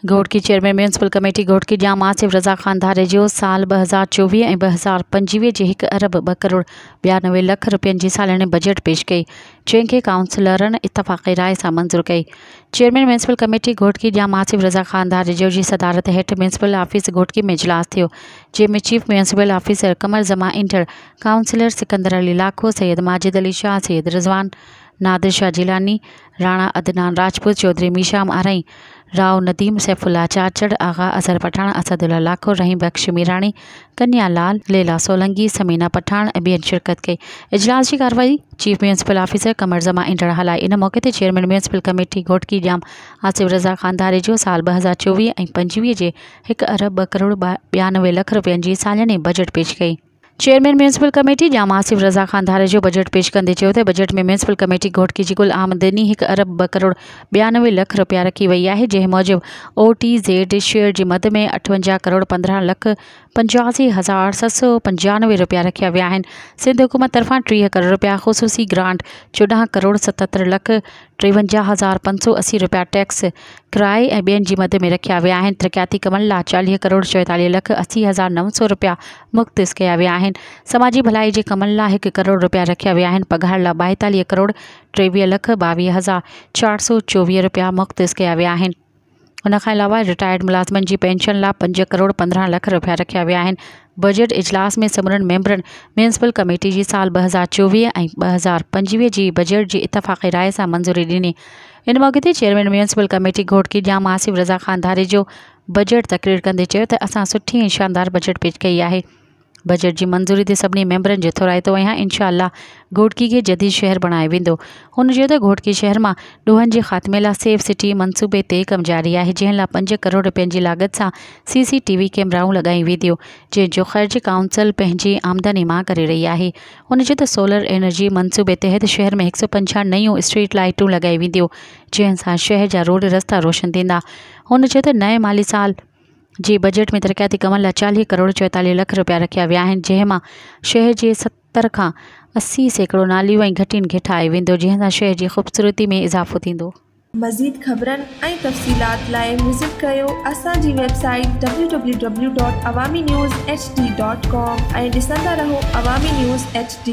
Ghotki chairman municipal committee Ghotki Jam Asif Raza Khan धारे जो साल 2024 ऐं 2025 जे 1 अरब 2 करोड़ 92 लख रुपयनि जी सालाने बजट पेश कई, जंहिंखे काउंसलरनि इतफ़ाक़ी राय सां मंज़ूर कई। Chairman municipal committee Ghotki Jam Asif Raza Khan धारे जो जी सदारत हेठि म्यूनसिपल ऑफिस घोटकी में इजलास थियो, जंहिंमें चीफ म्यूनसिपल ऑफिसर कमर ज़मा इंटर काउंसलर सिकंदर अली लाखो, सैयद माजिद अली शाह, सैयद रिजवान, नादिर शाह जिलानी, राणा अदनान राजपूत, चौधरी मीशाम आरई, राव नदीम, सैफुल्ला चाचड़, आगा अजहर पठान, असदुल्ला लाखो, रहीम बख्श मीरानी, कन्या लाल, लेला सोलंगी, समीना पठान ऐं ॿियनि शिरकत कई। इजलास की कार्रवाई चीफ म्यूनसिपल ऑफिसर कमर ज़मा इंटर हलाई। इन मौके ते chairman municipal committee Ghotki Jam Asif Raza Khan धारे जो साल 2024 ऐं 25 जे 1 अरब 2 करोड़ 92 लख रुपयनि जी सालियाने बजट पेश कई। चेयरमैन म्यूनसिपल कमेटी जाम आसिफ रज़ा ख़ान धारे जो बजट पेश कंदे चयो त बजट में म्यूनसिपल कमेटी घोटकी जी कुल आमदनी 1 अरब 2 करोड़ 92 लख रुपया रखी वई आहे, जंहिं मूजिबि OTZ शेयर जी मद में 58 करोड़ 15 लख 85,795 रुपया रखिया विया आहिनि। सिंध हुकूमत तरफ़ां 30 करोड़ रुपया ख़ुसूसी ग्रांट, 14 करोड़ 77 लख 53,580 रुपया टैक्स किराए ऐं ॿियनि जी मद में रखिया विया आहिनि। तरक़ियाती कमनि लाइ 40 करोड़ 44 लख 80,900 रुपया मुख़्तस कया विया आहिनि। समाजी भलाई जे कमनि लाइ 1 करोड़ रुपया रखिया विया आहिनि। पघार लाइ 42 करोड़ 23 लख 22,424 रुपया मुख़्तस कया विया आहिनि। उनखां अलावा रिटायर्ड मुलाज़िमनि जी पेंशन लाइ 5 करोड़ 15 लख रुपया रखिया विया आहिनि। बजट इजलास में समूरनि मेंबरनि म्यूनसिपल कमेटी जी साल 2024 ऐं 2025 जी बजट जी इतफ़ाक़ी राय सां मंज़ूरी ॾिनी। इन मौके ते chairman municipal committee Ghotki Jam Asif Raza Khan धारे जो बजट तक़रीर कंदे चयो त असां सुठी ऐं शानदार बजट पेश कई आहे। बजट जी मंज़ूरी ते सभिनी मेंबरनि जो थोराइतो आहियां। इंशाअल्लाह घोटकी खे जदीद शहर बणाए वेंदो। हुन चयो त घोटकी शहर मां ॾूहनि जे ख़ात्मे लाइ सेफ सिटी मंसूबे ते कमु जारी आहे, जंहिं लाइ 5 करोड़ रुपयनि जी लागत सां CCTV कैमराऊं लॻाई वेंदियूं, जंहिंजो ख़र्च काउंसिल पंहिंजी आमदनी मां करे रही आहे। हुन चयो त सोलर एनर्जी मंसूबे तहत शहर में 150 नयूं स्ट्रीट लाइटूं लॻाई वेंदियूं, जंहिं सां शहर जा रोड रस्ता रोशन थींदा। हुन चयो त नए माली साल जे बजट में तरक़ियाती कमनि लाइ 40 करोड़ 44 लख रुपया रखिया विया आहिनि, जंहिं मां शहर जे 70 खां 80 सैकड़ो नालियूं ऐं घटियुनि खे ठाहे वेंदो, जंहिं सां शहर जी ख़ूबसूरती में इज़ाफ़ो थींदो। मज़ीद ख़बरनि ऐं तफ़सीलात लाइ विज़िट कयो असांजी वेबसाइट www.awamiNewsHD.com ऐं ॾिसंदा रहो अवामी न्यूज़ HD।